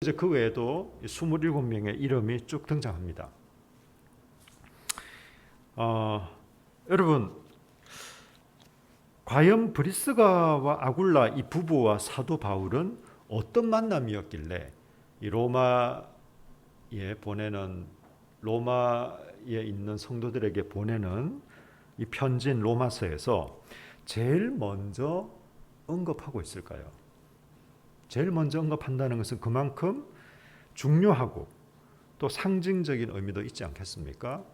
이제 그 외에도 27명의 이름이 쭉 등장합니다. 여러분, 과연 브리스가와 아굴라 이 부부와 사도 바울은 어떤 만남이었길래 이 로마에 있는 성도들에게 보내는 이 편지인 로마서에서 제일 먼저 언급하고 있을까요? 제일 먼저 언급한다는 것은 그만큼 중요하고 또 상징적인 의미도 있지 않겠습니까?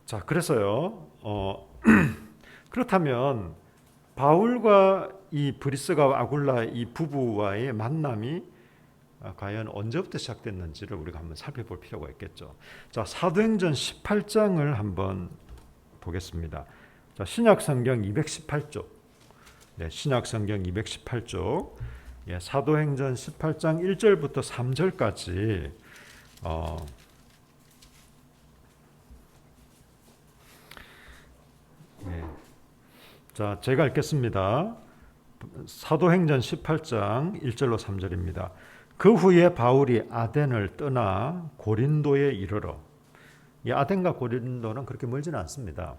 자, 그래서요. 그렇다면 바울과 이 브리스가와 아굴라 이 부부와의 만남이 과연 언제부터 시작됐는지를 우리가 한번 살펴볼 필요가 있겠죠. 자, 사도행전 18장을 한번 보겠습니다. 자, 신약성경 218쪽. 네, 신약성경 218쪽. 예, 사도행전 18장 1절부터 3절까지 예. 자, 제가 읽겠습니다. 사도행전 18장 1절로 3절입니다. 그 후에 바울이 아덴을 떠나 고린도에 이르러, 이 아덴과 고린도는 그렇게 멀지는 않습니다.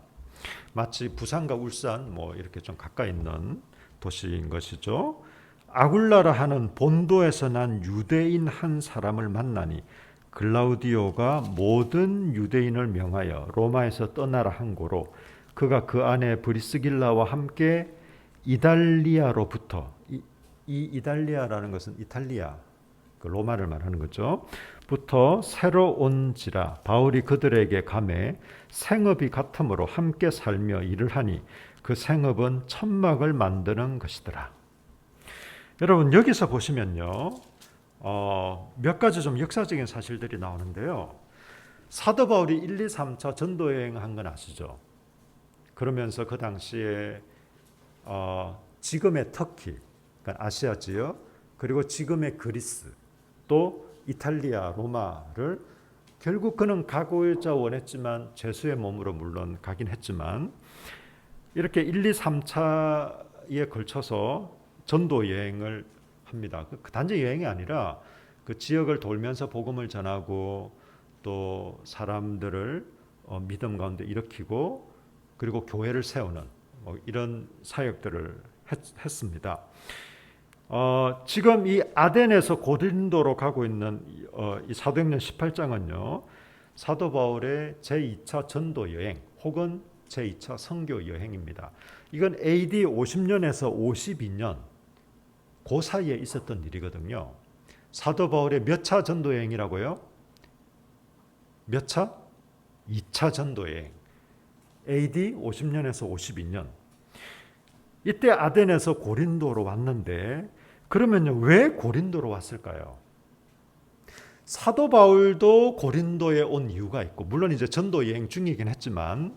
마치 부산과 울산 이렇게 좀 가까이 있는 도시인 것이죠. 아굴라라 하는 본도에서 난 유대인 한 사람을 만나니 글라우디오가 모든 유대인을 명하여 로마에서 떠나라 한 고로 그가 그 안에 브리스길라와 함께 이달리아로부터 이 이달리아라는 것은 이탈리아 그 로마를 말하는 거죠. 부터 새로 온지라 바울이 그들에게 감해 생업이 같으므로 함께 살며 일을 하니 그 생업은 천막을 만드는 것이더라. 여러분 여기서 보시면요, 몇 가지 좀 역사적인 사실들이 나오는데요. 사도 바울이 1, 2, 3차 전도 여행한 건 아시죠? 그러면서 그 당시에 지금의 터키, 그러니까 아시아 지역, 그리고 지금의 그리스, 또 이탈리아, 로마를 결국 그는 가고자 원했지만 죄수의 몸으로 물론 가긴 했지만 이렇게 1, 2, 3차에 걸쳐서 전도 여행을 합니다. 단지 여행이 아니라 그 지역을 돌면서 복음을 전하고 또 사람들을 믿음 가운데 일으키고 그리고 교회를 세우는 이런 사역들을 했습니다. 지금 이 아덴에서 고린도로 가고 있는 이 사도행전 18장은요. 사도 바울의 제2차 전도 여행 혹은 제2차 선교 여행입니다. 이건 AD 50년에서 52년 그 사이에 있었던 일이거든요. 사도 바울의 몇 차 전도 여행이라고요? 몇 차? 2차 전도 여행. AD 50년에서 52년. 이때 아덴에서 고린도로 왔는데 그러면요, 왜 고린도로 왔을까요? 사도 바울도 고린도에 온 이유가 있고 물론 이제 전도 여행 중이긴 했지만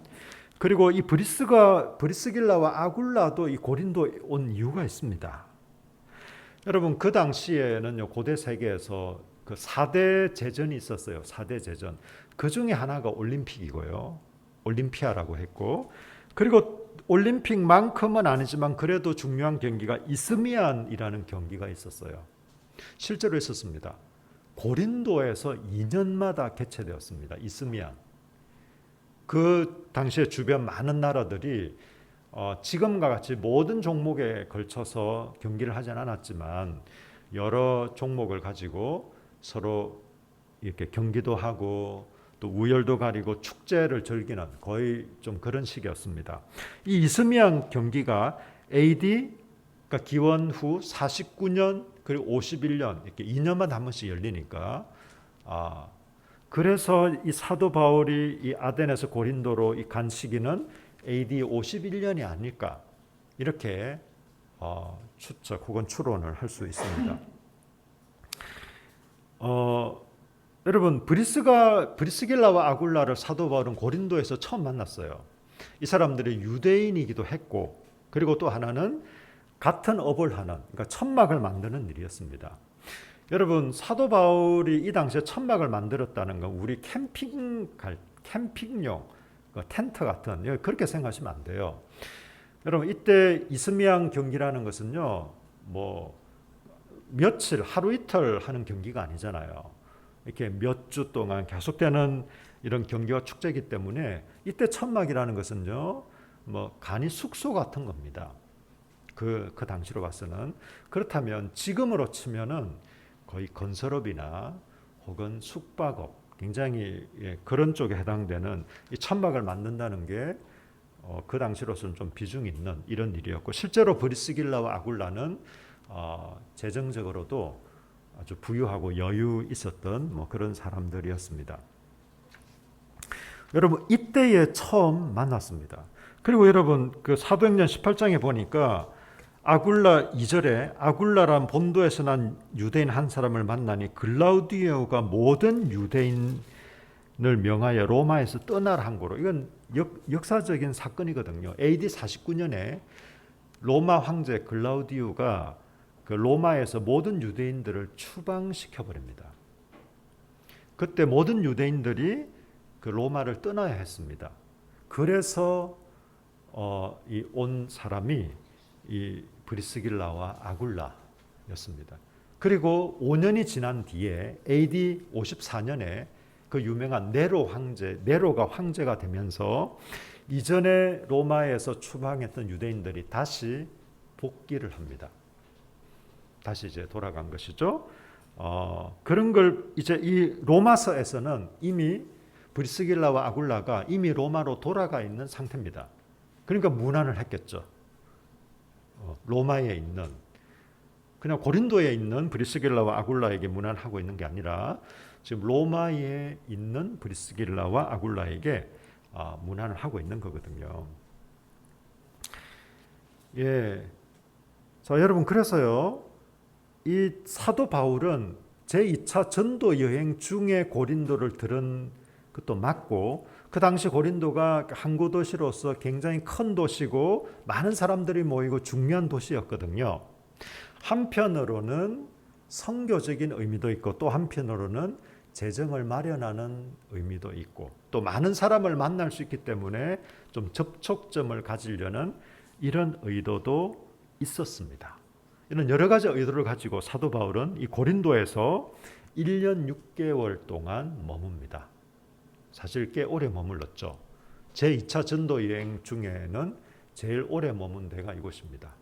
그리고 이 브리스길라와 아굴라도 이 고린도에 온 이유가 있습니다. 여러분 그 당시에는요, 고대 세계에서 그 4대 제전이 있었어요. 4대 제전. 그 중에 하나가 올림픽이고요. 올림피아라고 했고 그리고 올림픽만큼은 아니지만 그래도 중요한 경기가 이스미안이라는 경기가 있었어요. 실제로 있었습니다. 고린도에서 2년마다 개최되었습니다. 이스미안. 그 당시에 주변 많은 나라들이 지금과 같이 모든 종목에 걸쳐서 경기를 하진 않았지만 여러 종목을 가지고 서로 이렇게 경기도 하고 또 우열도 가리고 축제를 즐기는 거의 좀 그런 시기였습니다. 이 이스미안 경기가 AD 그러니까 기원 후 49년 그리고 51년 이렇게 2년마다 한 번씩 열리니까 그래서 이 사도 바울이 이 아덴에서 고린도로 간 시기는 AD 51년이 아닐까 이렇게 추측 혹은 추론을 할 수 있습니다. 여러분 브리스길라와 아굴라를 사도 바울은 고린도에서 처음 만났어요. 이 사람들이 유대인이기도 했고 그리고 또 하나는 같은 업을 하는 그러니까 천막을 만드는 일이었습니다. 여러분 사도 바울이 이 당시에 천막을 만들었다는 건 우리 캠핑용 텐트 같은 그렇게 생각하시면 안 돼요. 여러분 이때 이스미안 경기라는 것은요 며칠, 하루 이틀 하는 경기가 아니잖아요. 이렇게 몇 주 동안 계속되는 이런 경기와 축제이기 때문에 이때 천막이라는 것은요, 뭐 간이 숙소 같은 겁니다. 그 당시로 봐서는. 그렇다면 지금으로 치면은 거의 건설업이나 혹은 숙박업, 굉장히 그런 쪽에 해당되는 이 천막을 만든다는 게 그 당시로서는 좀 비중이 있는 이런 일이었고, 실제로 브리스길라와 아굴라는 재정적으로도 아주 부유하고 여유 있었던 뭐 그런 사람들이었습니다. 여러분, 이때에 처음 만났습니다. 그리고 여러분, 그 사도행전 18장에 보니까 아굴라 2절에 아굴라란 본도에서 난 유대인 한 사람을 만나니 글라우디오가 모든 유대인을 명하여 로마에서 떠나라 한 거로. 이건 역사적인 사건이거든요. AD 49년에 로마 황제 글라우디오가 그 로마에서 모든 유대인들을 추방시켜 버립니다. 그때 모든 유대인들이 그 로마를 떠나야 했습니다. 그래서 이 온 사람이 이 브리스길라와 아굴라였습니다. 그리고 5년이 지난 뒤에 AD 54년에 그 유명한 네로가 황제가 되면서 이전에 로마에서 추방했던 유대인들이 다시 복귀를 합니다. 다시 이제 돌아간 것이죠. 그런 걸 이제 이 로마서에서는 이미 브리스길라와 아굴라가 이미 로마로 돌아가 있는 상태입니다. 그러니까 문안을 했겠죠. 로마에 있는, 그냥 고린도에 있는 브리스길라와 아굴라에게 문안하고 있는 게 아니라 지금 로마에 있는 브리스길라와 아굴라에게 문안을 하고 있는 거거든요. 예. 자, 여러분, 그래서요, 이 사도 바울은 제2차 전도 여행 중에 고린도를 들은 것도 맞고, 그 당시 고린도가 항구 도시로서 굉장히 큰 도시고 많은 사람들이 모이고 중요한 도시였거든요. 한편으로는 선교적인 의미도 있고, 또 한편으로는 재정을 마련하는 의미도 있고, 또 많은 사람을 만날 수 있기 때문에 좀 접촉점을 가지려는 이런 의도도 있었습니다. 이런 여러 가지 의도를 가지고 사도 바울은 이 고린도에서 1년 6개월 동안 머뭅니다. 사실 꽤 오래 머물렀죠. 제2차 전도 여행 중에는 제일 오래 머문 데가 이곳입니다.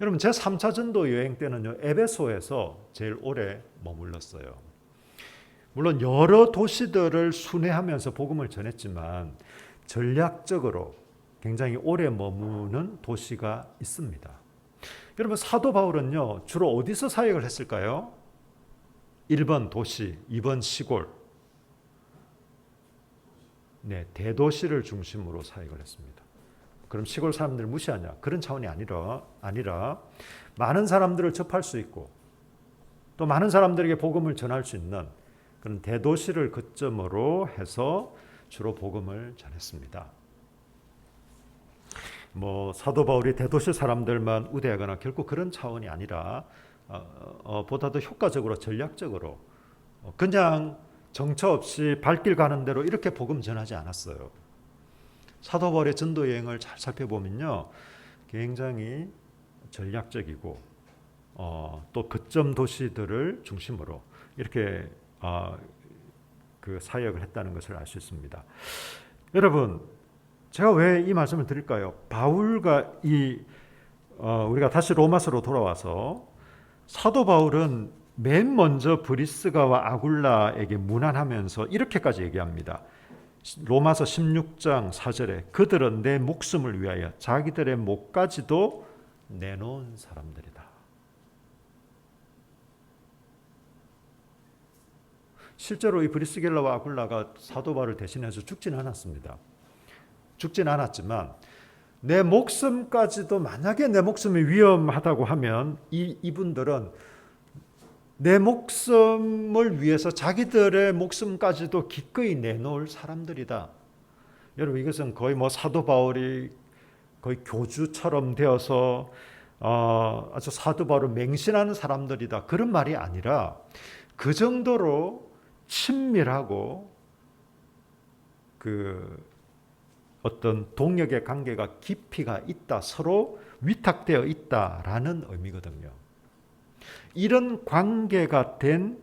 여러분, 제3차 전도 여행 때는요, 에베소에서 제일 오래 머물렀어요. 물론 여러 도시들을 순회하면서 복음을 전했지만 전략적으로 굉장히 오래 머무는 도시가 있습니다. 여러분, 사도 바울은요, 주로 어디서 사역을 했을까요? 1번 도시, 2번 시골. 네, 대도시를 중심으로 사역을 했습니다. 그럼 시골 사람들 무시하냐? 그런 차원이 아니라 많은 사람들을 접할 수 있고 또 많은 사람들에게 복음을 전할 수 있는 그런 대도시를 거점으로 해서 주로 복음을 전했습니다. 뭐 사도 바울이 대도시 사람들만 우대하거나 결코 그런 차원이 아니라 보다 더 효과적으로 전략적으로 그냥 정처 없이 발길 가는 대로 이렇게 복음 전하지 않았어요. 사도 바울의 전도 여행을 잘 살펴보면요, 굉장히 전략적이고 또 거점 도시들을 중심으로 이렇게 그 사역을 했다는 것을 알 수 있습니다. 여러분, 제가 왜 이 말씀을 드릴까요? 바울과 우리가 다시 로마서로 돌아와서 사도 바울은 맨 먼저 브리스가와 아굴라에게 문안하면서 이렇게까지 얘기합니다. 로마서 16장 4절에 그들은 내 목숨을 위하여 자기들의 목까지도 내놓은 사람들이다. 실제로 이 브리스길라와 아굴라가 사도 바울을 대신해서 죽진 않았습니다. 죽진 않았지만 내 목숨까지도, 만약에 내 목숨이 위험하다고 하면 이분들은 내 목숨을 위해서 자기들의 목숨까지도 기꺼이 내놓을 사람들이다. 여러분, 이것은 거의 뭐 사도 바울이 거의 교주처럼 되어서 아주 사도 바울을 맹신하는 사람들이다, 그런 말이 아니라 그 정도로 친밀하고 그 어떤 동역의 관계가 깊이가 있다, 서로 위탁되어 있다라는 의미거든요. 이런 관계가 된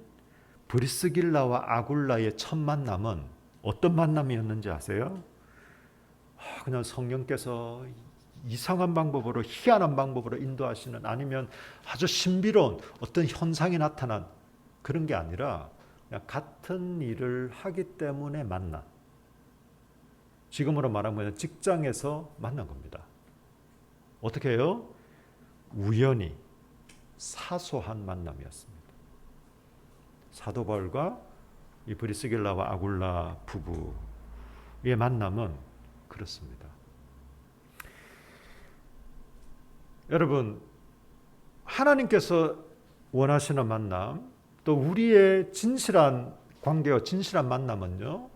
브리스길라와 아굴라의 첫 만남은 어떤 만남이었는지 아세요? 그냥 성령께서 이상한 방법으로, 희한한 방법으로 인도하시는, 아니면 아주 신비로운 어떤 현상이 나타난 그런 게 아니라 그냥 같은 일을 하기 때문에 만난, 지금으로 말하면 직장에서 만난 겁니다. 어떻게 해요? 우연히 사소한 만남이었습니다. 사도 바울과 이 브리스길라와 아굴라 부부의 만남은 그렇습니다. 여러분, 하나님께서 원하시는 만남, 또 우리의 진실한 관계와 진실한 만남은요,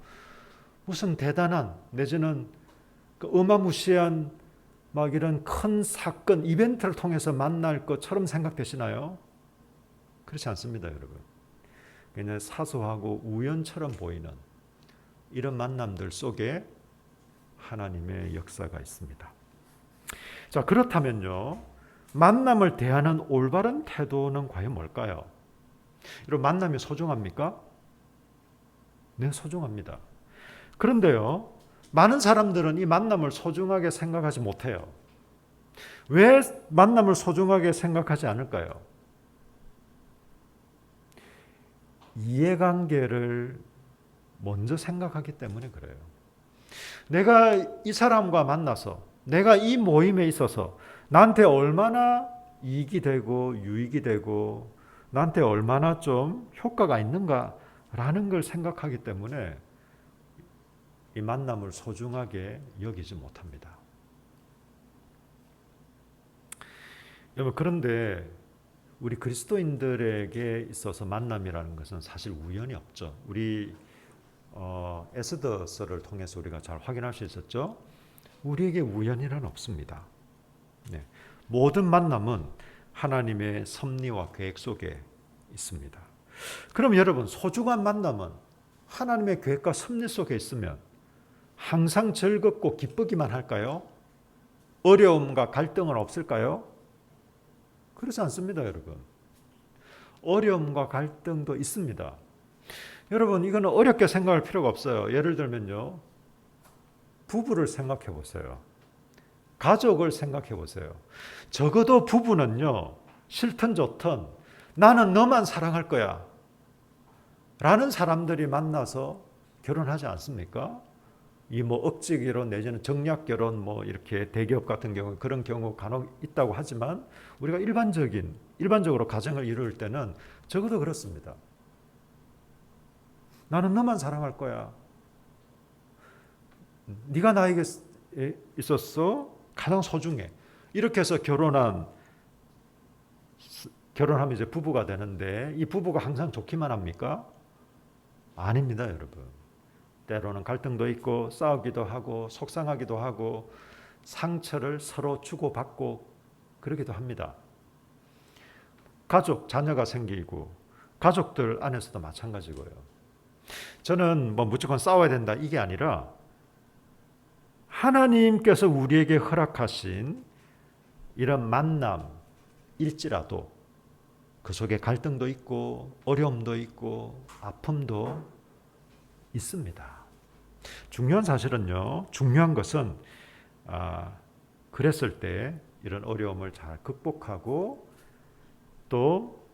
무슨 대단한 내지는 어마무시한 막 이런 큰 사건, 이벤트를 통해서 만날 것처럼 생각되시나요? 그렇지 않습니다, 여러분. 그냥 사소하고 우연처럼 보이는 이런 만남들 속에 하나님의 역사가 있습니다. 자, 그렇다면요, 만남을 대하는 올바른 태도는 과연 뭘까요? 이런 만남이 소중합니까? 네, 소중합니다. 그런데요, 많은 사람들은 이 만남을 소중하게 생각하지 못해요. 왜 만남을 소중하게 생각하지 않을까요? 이해관계를 먼저 생각하기 때문에 그래요. 내가 이 사람과 만나서, 내가 이 모임에 있어서 나한테 얼마나 이익이 되고 유익이 되고 나한테 얼마나 좀 효과가 있는가라는 걸 생각하기 때문에 이 만남을 소중하게 여기지 못합니다. 여러분, 그런데 우리 그리스도인들에게 있어서 만남이라는 것은 사실 우연이 없죠. 우리 에스더서를 통해서 우리가 잘 확인할 수 있었죠. 우리에게 우연이란 없습니다. 네. 모든 만남은 하나님의 섭리와 계획 속에 있습니다. 그럼 여러분, 소중한 만남은 하나님의 계획과 섭리 속에 있으면 항상 즐겁고 기쁘기만 할까요? 어려움과 갈등은 없을까요? 그렇지 않습니다, 여러분. 어려움과 갈등도 있습니다. 여러분, 이거는 어렵게 생각할 필요가 없어요. 예를 들면요, 부부를 생각해 보세요. 가족을 생각해 보세요. 적어도 부부는요, 싫든 좋든 나는 너만 사랑할 거야 라는 사람들이 만나서 결혼하지 않습니까? 이 뭐 억지 결혼 내지는 정략 결혼, 뭐 이렇게 대기업 같은 경우 그런 경우 간혹 있다고 하지만, 우리가 일반적으로 가정을 이룰 때는 적어도 그렇습니다. 나는 너만 사랑할 거야. 네가 나에게 있었어 가장 소중해. 이렇게 해서 결혼하면 이제 부부가 되는데, 이 부부가 항상 좋기만 합니까? 아닙니다, 여러분. 때로는 갈등도 있고 싸우기도 하고 속상하기도 하고 상처를 서로 주고받고 그러기도 합니다. 가족, 자녀가 생기고 가족들 안에서도 마찬가지고요. 저는 뭐 무조건 싸워야 된다 이게 아니라, 하나님께서 우리에게 허락하신 이런 만남일지라도 그 속에 갈등도 있고 어려움도 있고 아픔도 있습니다. 중요한 사실은요, 중요한 것은 그랬을 때 이런 어려움을 잘 극복하고 또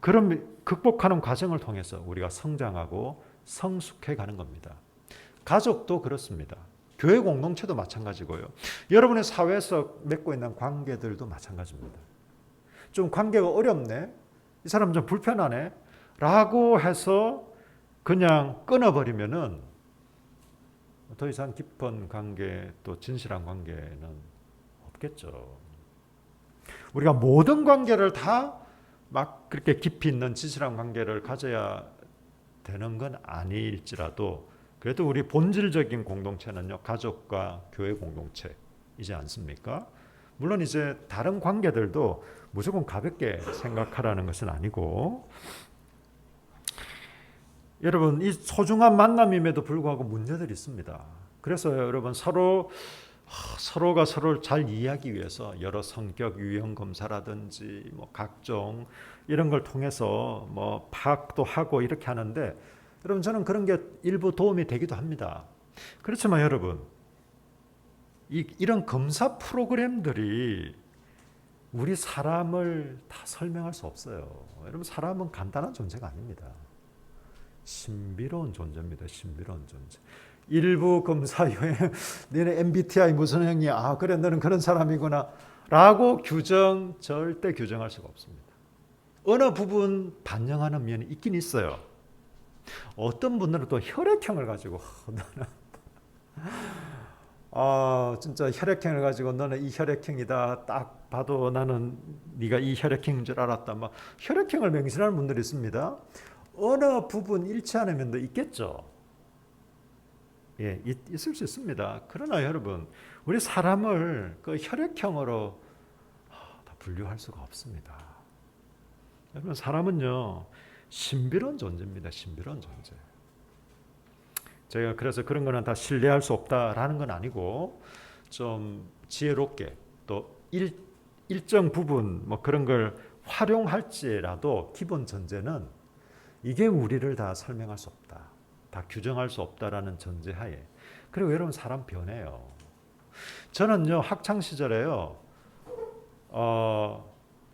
그런 극복하는 과정을 통해서 우리가 성장하고 성숙해 가는 겁니다. 가족도 그렇습니다. 교회 공동체도 마찬가지고요. 여러분의 사회에서 맺고 있는 관계들도 마찬가지입니다. 좀 관계가 어렵네, 이 사람 좀 불편하네 라고 해서 그냥 끊어버리면은 더 이상 깊은 관계, 또 진실한 관계는 없겠죠. 우리가 모든 관계를 다 막 그렇게 깊이 있는 진실한 관계를 가져야 되는 건 아닐지라도, 그래도 우리 본질적인 공동체는요, 가족과 교회 공동체이지 않습니까? 물론 이제 다른 관계들도 무조건 가볍게 생각하라는 것은 아니고, 여러분, 이 소중한 만남임에도 불구하고 문제들이 있습니다. 그래서 여러분, 서로 서로가 서로를 잘 이해하기 위해서 여러 성격 유형 검사라든지 뭐 각종 이런 걸 통해서 뭐 파악도 하고 이렇게 하는데, 여러분 저는 그런 게 일부 도움이 되기도 합니다. 그렇지만 여러분, 이런 검사 프로그램들이 우리 사람을 다 설명할 수 없어요. 여러분, 사람은 간단한 존재가 아닙니다. 신비로운 존재입니다. 신비로운 존재. 일부 검사 여행, 너네 MBTI 무슨 형이야? 아, 그래, 너는 그런 사람이구나. 라고 절대 규정할 수가 없습니다. 어느 부분 반영하는 면이 있긴 있어요. 어떤 분들은 또 혈액형을 가지고, 진짜 혈액형을 가지고 너는 이 혈액형이다. 딱 봐도 나는 네가 이 혈액형인 줄 알았다. 막 혈액형을 맹신하는 분들이 있습니다. 어느 부분 일치하는 면도 있겠죠. 예, 있을 수 있습니다. 그러나 여러분, 우리 사람을 그 혈액형으로 다 분류할 수가 없습니다. 여러분, 사람은요, 신비로운 존재입니다. 신비로운 존재. 제가 그래서 그런 거는 다 신뢰할 수 없다라는 건 아니고, 좀 지혜롭게 또 일정 부분 뭐 그런 걸 활용할지라도 기본 전제는 이게 우리를 다 설명할 수 없다, 다 규정할 수 없다라는 전제하에. 그리고 여러분, 사람 변해요. 저는요, 학창 시절에요,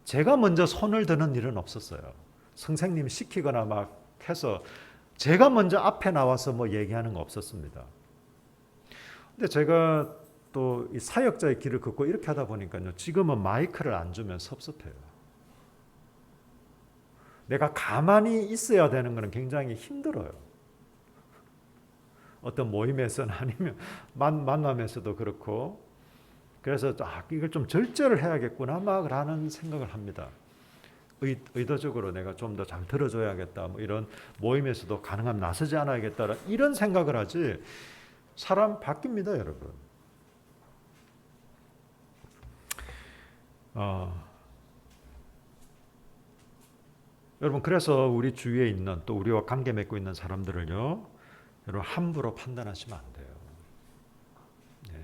제가 먼저 손을 드는 일은 없었어요. 선생님이 시키거나 막 해서 제가 먼저 앞에 나와서 뭐 얘기하는 거 없었습니다. 근데 제가 또 이 사역자의 길을 걷고 이렇게 하다 보니까요, 지금은 마이크를 안 주면 섭섭해요. 내가 가만히 있어야 되는 것은 굉장히 힘들어요. 어떤 모임에서는 아니면 만남에서도 그렇고. 그래서 이걸 좀 절제를 해야겠구나 막 라는 생각을 합니다. 의도적으로 내가 좀 더 잘 들어줘야겠다, 뭐 이런 모임에서도 가능하면 나서지 않아야겠다, 이런 생각을 하지. 사람 바뀝니다, 여러분. 여러분, 그래서 우리 주위에 있는, 또 우리와 관계 맺고 있는 사람들을요, 여러분 함부로 판단하시면 안 돼요. 네.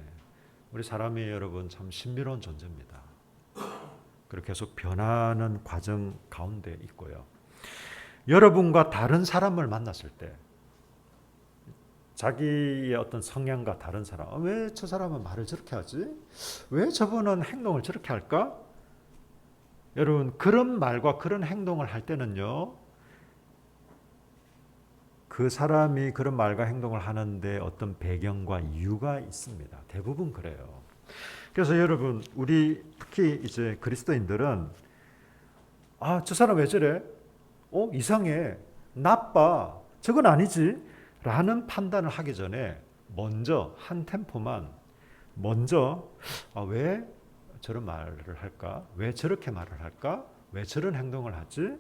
우리 사람이 여러분 참 신비로운 존재입니다. 그리고 계속 변하는 과정 가운데 있고요. 여러분과 다른 사람을 만났을 때, 자기의 어떤 성향과 다른 사람, 왜 저 사람은 말을 저렇게 하지? 왜 저분은 행동을 저렇게 할까? 여러분, 그런 말과 그런 행동을 할 때는요, 그 사람이 그런 말과 행동을 하는데 어떤 배경과 이유가 있습니다. 대부분 그래요. 그래서 여러분, 우리 특히 이제 그리스도인들은 저 사람 왜 저래? 이상해. 나빠. 저건 아니지. 라는 판단을 하기 전에 먼저 한 템포만 먼저 왜 저런 말을 할까? 왜 저렇게 말을 할까? 왜 저런 행동을 하지?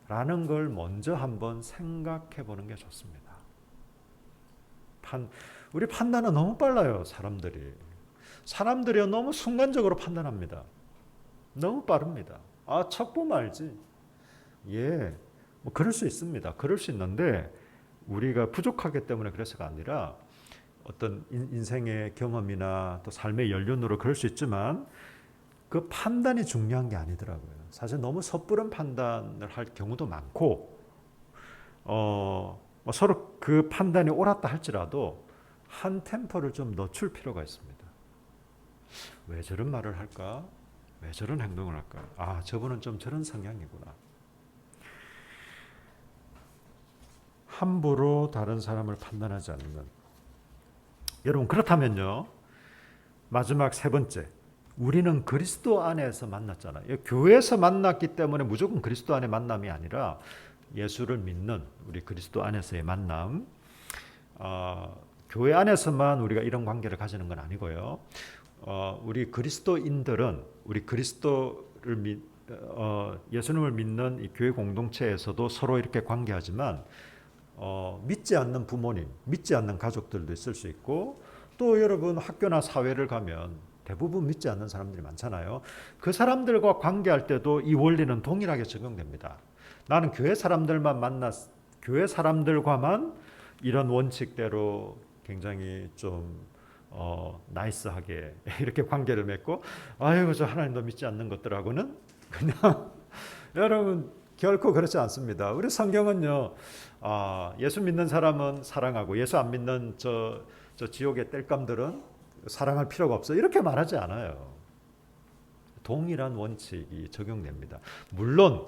라는 걸 먼저 한번 생각해 보는 게 좋습니다. 우리 판단은 너무 빨라요, 사람들이요, 너무 순간적으로 판단합니다. 너무 빠릅니다. 척 보면 알지. 예, 뭐 그럴 수 있습니다. 그럴 수 있는데, 우리가 부족하기 때문에 그래서가 아니라 어떤 인생의 경험이나 또 삶의 연륜으로 그럴 수 있지만, 그 판단이 중요한 게 아니더라고요. 사실 너무 섣부른 판단을 할 경우도 많고, 서로 그 판단이 옳았다 할지라도 한 템포를 좀 늦출 필요가 있습니다. 왜 저런 말을 할까? 왜 저런 행동을 할까? 저분은 좀 저런 성향이구나. 함부로 다른 사람을 판단하지 않는. 여러분, 그렇다면요, 마지막 세 번째, 우리는 그리스도 안에서 만났잖아요. 교회에서 만났기 때문에 무조건 그리스도 안의 만남이 아니라 예수를 믿는 우리 그리스도 안에서의 만남. 교회 안에서만 우리가 이런 관계를 가지는 건 아니고요. 우리 그리스도인들은 우리 예수님을 믿는 이 교회 공동체에서도 서로 이렇게 관계하지만, 믿지 않는 부모님, 믿지 않는 가족들도 있을 수 있고, 또 여러분 학교나 사회를 가면 대부분 믿지 않는 사람들이 많잖아요. 그 사람들과 관계할 때도 이 원리는 동일하게 적용됩니다. 나는 교회 사람들과만 이런 원칙대로 굉장히 좀 나이스하게 이렇게 관계를 맺고 아이고 저 하나님도 믿지 않는 것들하고는 그냥 여러분 결코 그렇지 않습니다. 우리 성경은요 예수 믿는 사람은 사랑하고 예수 안 믿는 저 지옥의 땔감들은 사랑할 필요가 없어 이렇게 말하지 않아요. 동일한 원칙이 적용됩니다. 물론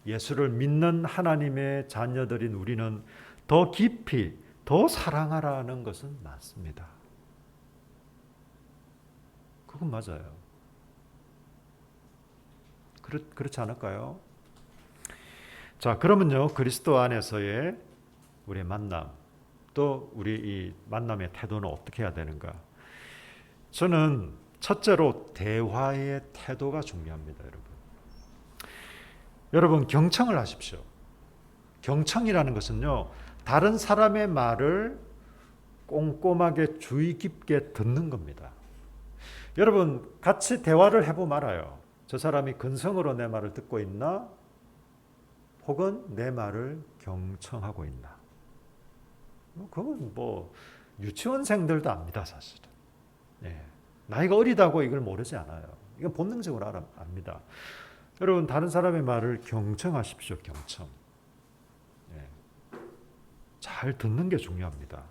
예수를 믿는 하나님의 자녀들인 우리는 더 깊이 더 사랑하라는 것은 맞습니다. 그건 맞아요. 그렇지 않을까요? 자, 그러면요 그리스도 안에서의 우리의 만남, 또 우리 이 만남의 태도는 어떻게 해야 되는가? 저는 첫째로 대화의 태도가 중요합니다, 여러분. 여러분 경청을 하십시오. 경청이라는 것은요 다른 사람의 말을 꼼꼼하게 주의 깊게 듣는 겁니다. 여러분 같이 대화를 해보면 알아요. 저 사람이 근성으로 내 말을 듣고 있나? 혹은 내 말을 경청하고 있나? 그건 뭐 유치원생들도 압니다, 사실은. 예. 나이가 어리다고 이걸 모르지 않아요. 이건 본능적으로 압니다. 여러분 다른 사람의 말을 경청하십시오. 경청. 예. 잘 듣는 게 중요합니다.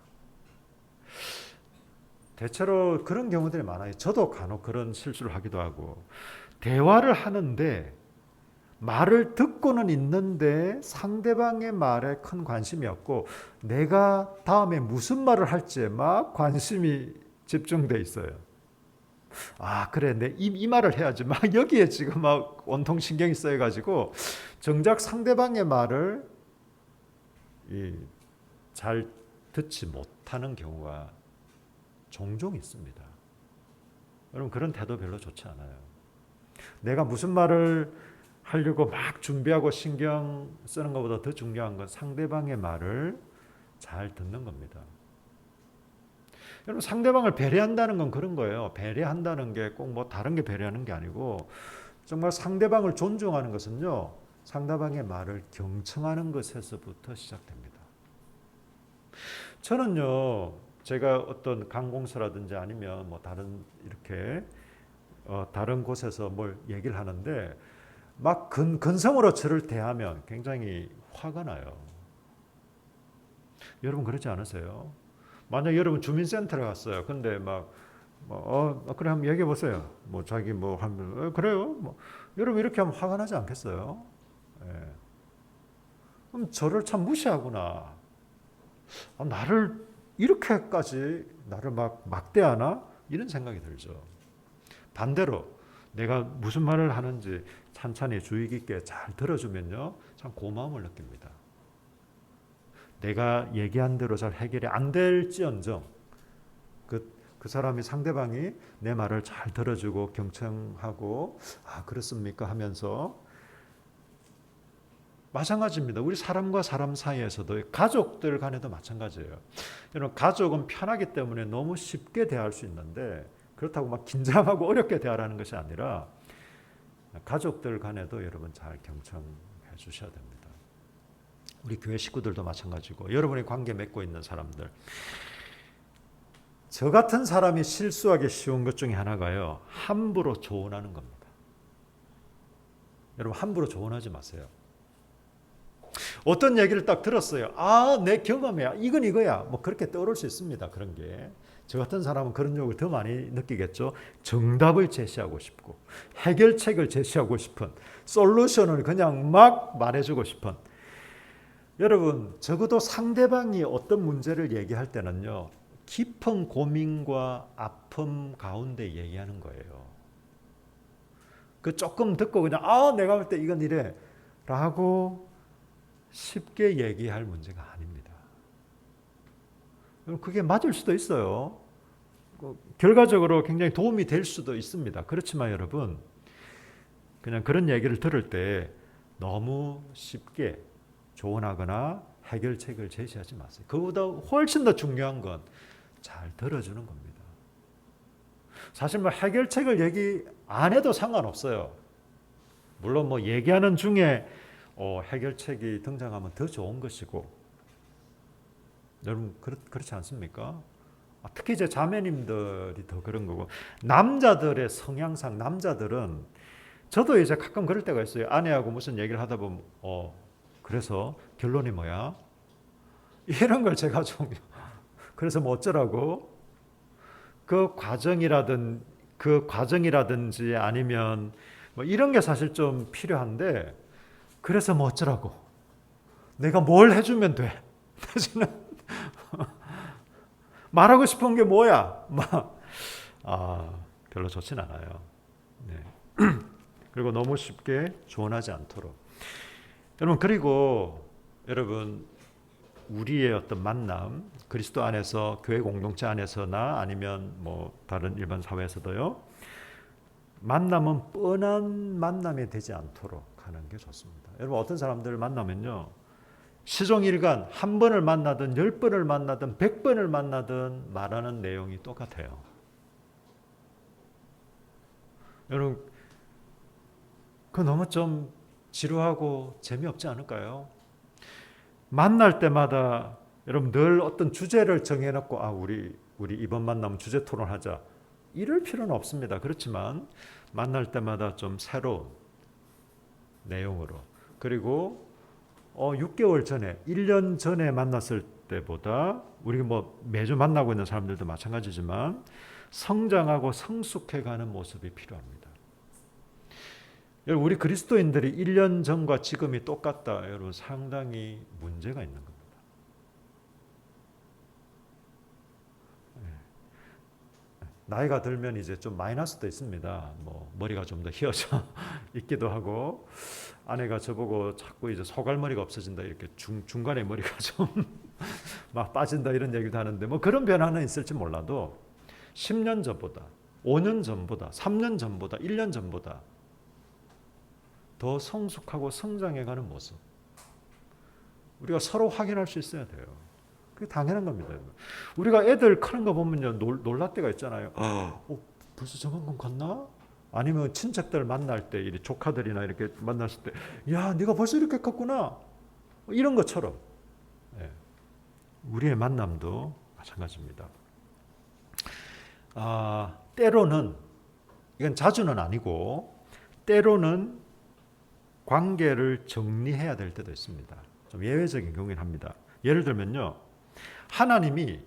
대체로 그런 경우들이 많아요. 저도 간혹 그런 실수를 하기도 하고 대화를 하는데 말을 듣고는 있는데 상대방의 말에 큰 관심이 없고 내가 다음에 무슨 말을 할지에 막 관심이 집중돼 있어요. 아 그래 이 말을 해야지 막 여기에 지금 막 온통 신경이 쓰여가지고 정작 상대방의 말을 잘 듣지 못하는 경우가 종종 있습니다. 여러분 그런 태도 별로 좋지 않아요. 내가 무슨 말을 하려고 막 준비하고 신경 쓰는 것보다 더 중요한 건 상대방의 말을 잘 듣는 겁니다. 여러분 상대방을 배려한다는 건 그런 거예요. 배려한다는 게 꼭 뭐 다른 게 배려하는 게 아니고 정말 상대방을 존중하는 것은요. 상대방의 말을 경청하는 것에서부터 시작됩니다. 저는요. 제가 어떤 관공서라든지 아니면 뭐 다른 이렇게 다른 곳에서 뭘 얘기를 하는데 막 근성으로 저를 대하면 굉장히 화가 나요. 여러분 그렇지 않으세요? 만약 여러분 주민센터에 갔어요. 근데 막 그래 한번 얘기해 보세요. 뭐 자기 뭐 하면 그래요. 뭐 여러분 이렇게 하면 화가 나지 않겠어요? 예. 그럼 저를 참 무시하구나. 나를 이렇게까지 나를 막 막대하나 이런 생각이 들죠. 반대로 내가 무슨 말을 하는지 찬찬히 주의 깊게 잘 들어주면요, 참 고마움을 느낍니다. 내가 얘기한 대로 잘 해결이 안 될지언정 그 사람이 상대방이 내 말을 잘 들어주고 경청하고 아 그렇습니까 하면서 마찬가지입니다. 우리 사람과 사람 사이에서도 가족들 간에도 마찬가지예요. 여러분 가족은 편하기 때문에 너무 쉽게 대할 수 있는데 그렇다고 막 긴장하고 어렵게 대하라는 것이 아니라 가족들 간에도 여러분 잘 경청해 주셔야 됩니다. 우리 교회 식구들도 마찬가지고 여러분이 관계 맺고 있는 사람들 저 같은 사람이 실수하기 쉬운 것 중에 하나가요. 함부로 조언하는 겁니다. 여러분 함부로 조언하지 마세요. 어떤 얘기를 딱 들었어요. 아, 내 경험이야. 이건 이거야. 뭐 그렇게 떠오를 수 있습니다. 그런 게. 저 같은 사람은 그런 욕을 더 많이 느끼겠죠. 정답을 제시하고 싶고 해결책을 제시하고 싶은 솔루션을 그냥 막 말해주고 싶은 여러분 적어도 상대방이 어떤 문제를 얘기할 때는요. 깊은 고민과 아픔 가운데 얘기하는 거예요. 그 조금 듣고 그냥 내가 볼 때 이건 이래 라고 쉽게 얘기할 문제가 아닙니다. 그게 맞을 수도 있어요. 결과적으로 굉장히 도움이 될 수도 있습니다. 그렇지만 여러분 그냥 그런 얘기를 들을 때 너무 쉽게 조언하거나 해결책을 제시하지 마세요. 그보다 훨씬 더 중요한 건 잘 들어주는 겁니다. 사실 뭐 해결책을 얘기 안 해도 상관없어요. 물론 뭐 얘기하는 중에 해결책이 등장하면 더 좋은 것이고 여러분 그렇지 않습니까? 특히 이제 자매님들이 더 그런 거고, 남자들의 성향상 남자들은, 저도 이제 가끔 그럴 때가 있어요. 아내하고 무슨 얘기를 하다 보면 그래서 결론이 뭐야? 이런 걸 제가 좀 그래서 뭐 어쩌라고? 그 과정이라든지 아니면 뭐 이런 게 사실 좀 필요한데, 그래서 뭐 어쩌라고? 내가 뭘 해주면 돼? 대신에 말하고 싶은 게 뭐야? 별로 좋진 않아요. 네. 그리고 너무 쉽게 조언하지 않도록. 여러분, 그리고 여러분, 우리의 어떤 만남, 그리스도 안에서 교회 공동체 안에서나 아니면 뭐 다른 일반 사회에서도요, 만남은 뻔한 만남이 되지 않도록 하는 게 좋습니다. 여러분, 어떤 사람들을 만나면요, 시종일관 한 번을 만나든 10번을 만나든 100번을 만나든 말하는 내용이 똑같아요. 여러분, 그거 너무 좀 지루하고 재미없지 않을까요? 만날 때마다 여러분 늘 어떤 주제를 정해놓고 우리 이번 만나면 주제 토론하자, 이럴 필요는 없습니다. 그렇지만 만날 때마다 좀 새로운 내용으로, 그리고 6개월 전에, 1년 전에 만났을 때보다, 우리 뭐 매주 만나고 있는 사람들도 마찬가지지만 성장하고 성숙해가는 모습이 필요합니다. 여러분, 우리 그리스도인들이 1년 전과 지금이 똑같다, 여러분, 상당히 문제가 있는 겁니다. 나이가 들면 이제 좀 마이너스도 있습니다. 뭐 머리가 좀 더 휘어져 있기도 하고, 아내가 저보고 자꾸 이제 소갈머리가 없어진다, 이렇게 중간에 머리가 좀 막 빠진다, 이런 얘기도 하는데, 뭐 그런 변화는 있을지 몰라도 10년 전보다, 5년 전보다, 3년 전보다, 1년 전보다 더 성숙하고 성장해가는 모습, 우리가 서로 확인할 수 있어야 돼요. 그게 당연한 겁니다. 우리가 애들 크는 거 보면요, 놀랄 때가 있잖아요. 벌써 저만큼 컸나? 아니면 친척들 만날 때, 이 조카들이나 이렇게 만났을 때, 야, 네가 벌써 이렇게 컸구나, 이런 것처럼, 우리의 만남도 마찬가지입니다. 때로는, 이건 자주는 아니고, 때로는 관계를 정리해야 될 때도 있습니다. 좀 예외적인 경우긴 합니다. 예를 들면요, 하나님이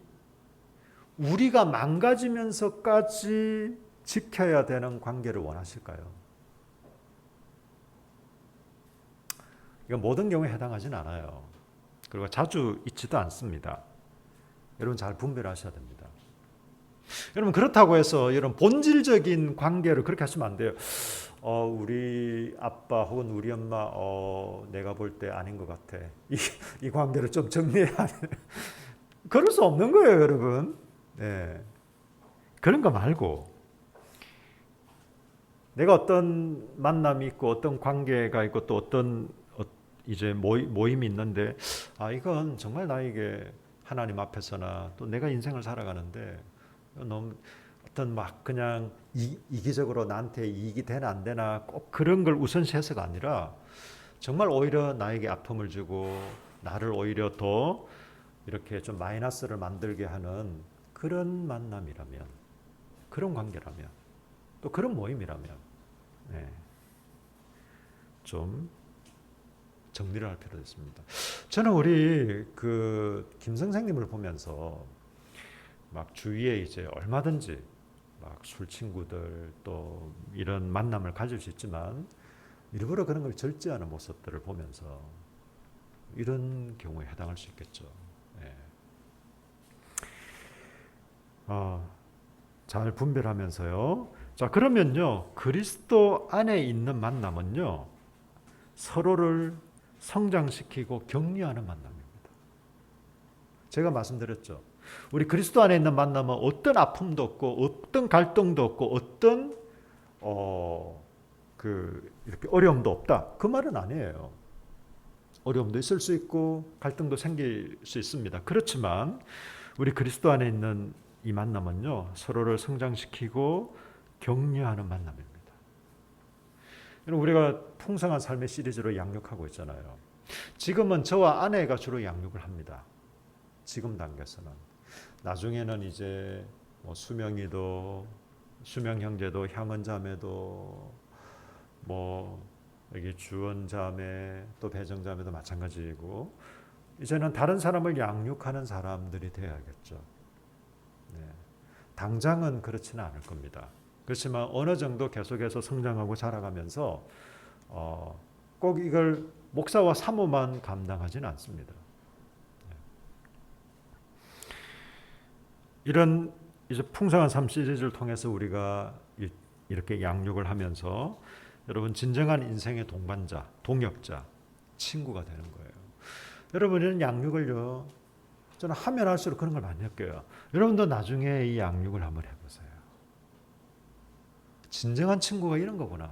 우리가 망가지면서까지 지켜야 되는 관계를 원하실까요? 이건 모든 경우에 해당하지는 않아요. 그리고 자주 있지도 않습니다. 여러분, 잘 분별하셔야 됩니다. 여러분, 그렇다고 해서 이런 본질적인 관계를 그렇게 하시면 안 돼요. 우리 아빠 혹은 우리 엄마, 내가 볼 때 아닌 것 같아, 이 관계를 좀 정리해야 돼. 그럴 수 없는 거예요, 여러분. 네. 그런 거 말고, 내가 어떤 만남이 있고 어떤 관계가 있고 또 어떤 이제 모임이 있는데, 이건 정말 나에게 하나님 앞에서나 또 내가 인생을 살아가는데 너무 어떤 막 그냥 이기적으로 나한테 이익이 되나 안 되나 꼭 그런 걸 우선시해서가 아니라, 정말 오히려 나에게 아픔을 주고 나를 오히려 더 이렇게 좀 마이너스를 만들게 하는 그런 만남이라면, 그런 관계라면, 또 그런 모임이라면, 좀 정리를 할 필요가 있습니다. 저는 우리 김 선생님을 보면서 막 주위에 이제 얼마든지 막 술 친구들 또 이런 만남을 가질 수 있지만, 일부러 그런 걸 절제하는 모습들을 보면서 이런 경우에 해당할 수 있겠죠. 잘 분별하면서요. 자, 그러면요, 그리스도 안에 있는 만남은요, 서로를 성장시키고 격려하는 만남입니다. 제가 말씀드렸죠. 우리 그리스도 안에 있는 만남은 어떤 아픔도 없고 어떤 갈등도 없고 어떤 이렇게 어려움도 없다, 그 말은 아니에요. 어려움도 있을 수 있고 갈등도 생길 수 있습니다. 그렇지만 우리 그리스도 안에 있는 이 만남은요, 서로를 성장시키고 격려하는 만남입니다. 우리가 풍성한 삶의 시리즈로 양육하고 있잖아요. 지금은 저와 아내가 주로 양육을 합니다. 지금 단계에서는. 나중에는 이제 뭐 수명이도, 수명 형제도, 향은 자매도, 뭐 여기 주원 자매, 또 배정 자매도 마찬가지이고, 이제는 다른 사람을 양육하는 사람들이 되어야겠죠. 네. 당장은 그렇지는 않을 겁니다. 그렇지만 어느 정도 계속해서 성장하고 자라가면서 꼭 이걸 목사와 사모만 감당하지는 않습니다. 이런 이제 풍성한 삶 시리즈를 통해서 우리가 이렇게 양육을 하면서 여러분 진정한 인생의 동반자, 동역자, 친구가 되는 거예요. 여러분 이런 양육을요, 저는 하면 할수록 그런 걸 많이 느껴요. 여러분도 나중에 이 양육을 한번 해보세요. 진정한 친구가 이런 거구나.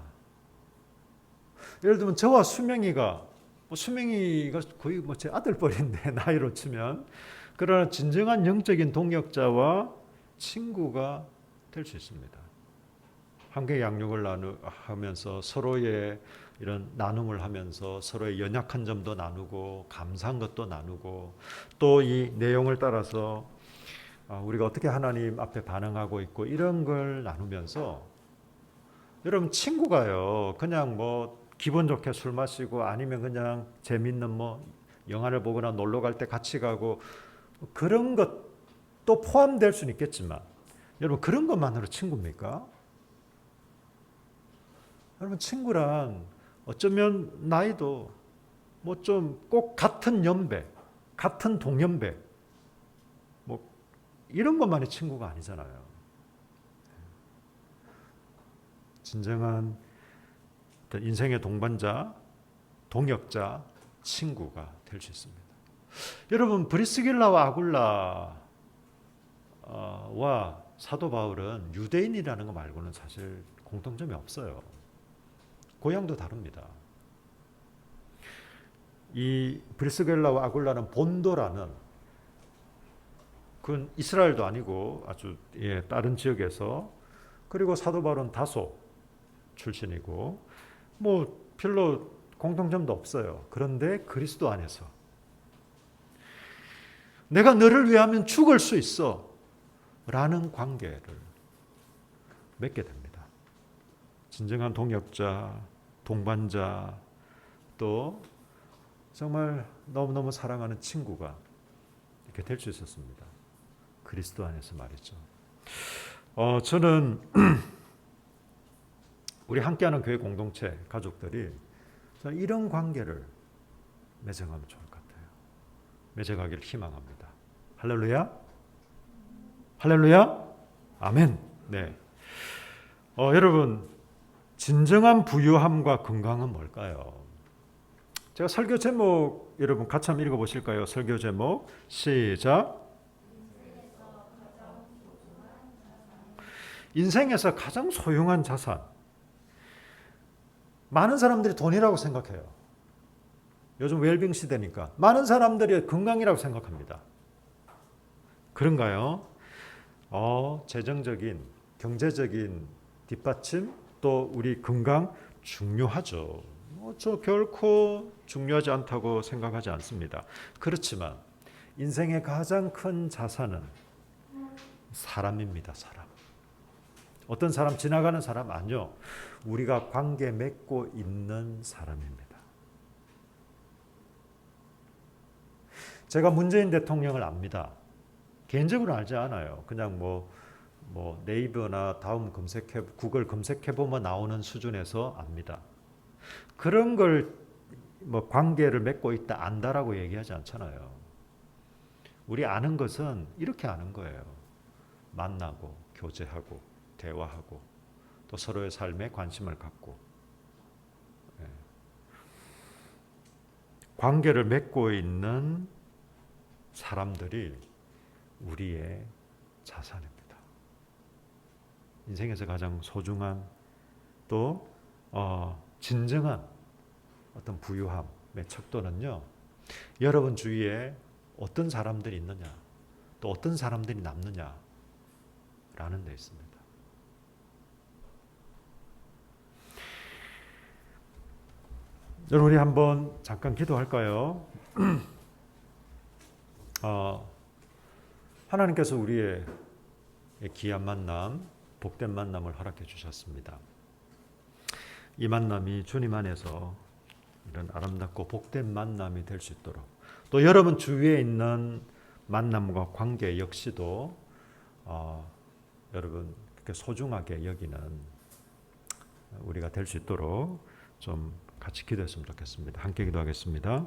예를 들면 저와 수명이가 거의 뭐 제 아들뻘인데 나이로 치면, 그러나 진정한 영적인 동역자와 친구가 될 수 있습니다. 함께 양육을 하면서 서로의 이런 나눔을 하면서 서로의 연약한 점도 나누고 감사한 것도 나누고, 또 이 내용을 따라서 우리가 어떻게 하나님 앞에 반응하고 있고 이런 걸 나누면서, 여러분 친구가요 그냥 뭐 기분 좋게 술 마시고 아니면 그냥 재밌는 뭐 영화를 보거나 놀러 갈 때 같이 가고 그런 것도 포함될 수는 있겠지만, 여러분 그런 것만으로 친구입니까? 여러분 친구란 어쩌면 나이도 뭐 좀 꼭 같은 연배, 같은 동년배 뭐 이런 것만이 친구가 아니잖아요. 진정한 인생의 동반자, 동역자, 친구가 될 수 있습니다. 여러분 브리스길라와 아굴라와 사도 바울은 유대인이라는 거 말고는 사실 공통점이 없어요. 고향도 다릅니다. 이 브리스길라와 아굴라는 본도라는, 그건 이스라엘도 아니고 아주 다른 지역에서, 그리고 사도 바울은 다소 출신이고 뭐 별로 공통점도 없어요. 그런데 그리스도 안에서 내가 너를 위하면 죽을 수 있어 라는 관계를 맺게 됩니다. 진정한 동역자, 동반자, 또 정말 너무너무 사랑하는 친구가 이렇게 될 수 있었습니다. 그리스도 안에서 말이죠. 저는 우리 함께하는 교회 공동체 가족들이 저는 이런 관계를 맺어가면 좋을 것 같아요. 맺어가기를 희망합니다. 할렐루야, 할렐루야, 아멘. 네. 여러분 진정한 부유함과 건강은 뭘까요? 제가 설교 제목 여러분 같이 한번 읽어보실까요? 설교 제목 시작. 인생에서 가장 소중한 자산. 많은 사람들이 돈이라고 생각해요. 요즘 웰빙 시대니까 많은 사람들이 건강이라고 생각합니다. 그런가요? 재정적인, 경제적인 뒷받침, 또 우리 건강 중요하죠. 저 결코 중요하지 않다고 생각하지 않습니다. 그렇지만 인생의 가장 큰 자산은 사람입니다. 사람. 어떤 사람, 지나가는 사람 아니요. 우리가 관계 맺고 있는 사람입니다. 제가 문재인 대통령을 압니다. 개인적으로 알지 않아요. 그냥 뭐 네이버나 다음 구글 검색해 보면 나오는 수준에서 압니다. 그런 걸 뭐 관계를 맺고 있다, 안다라고 얘기하지 않잖아요. 우리 아는 것은 이렇게 아는 거예요. 만나고 교제하고 대화하고 또 서로의 삶에 관심을 갖고, 관계를 맺고 있는 사람들이 우리의 자산입니다. 인생에서 가장 소중한, 또 진정한 어떤 부유함의 척도는요, 여러분 주위에 어떤 사람들이 있느냐, 또 어떤 사람들이 남느냐 라는 데 있습니다. 여러분 우리 한번 잠깐 기도할까요? 하나님께서 우리의 귀한 만남, 복된 만남을 허락해 주셨습니다. 이 만남이 주님 안에서 이런 아름답고 복된 만남이 될 수 있도록, 또 여러분 주위에 있는 만남과 관계 역시도 여러분 그렇게 소중하게 여기는 우리가 될 수 있도록 좀 같이 기도했으면 좋겠습니다. 함께 기도하겠습니다.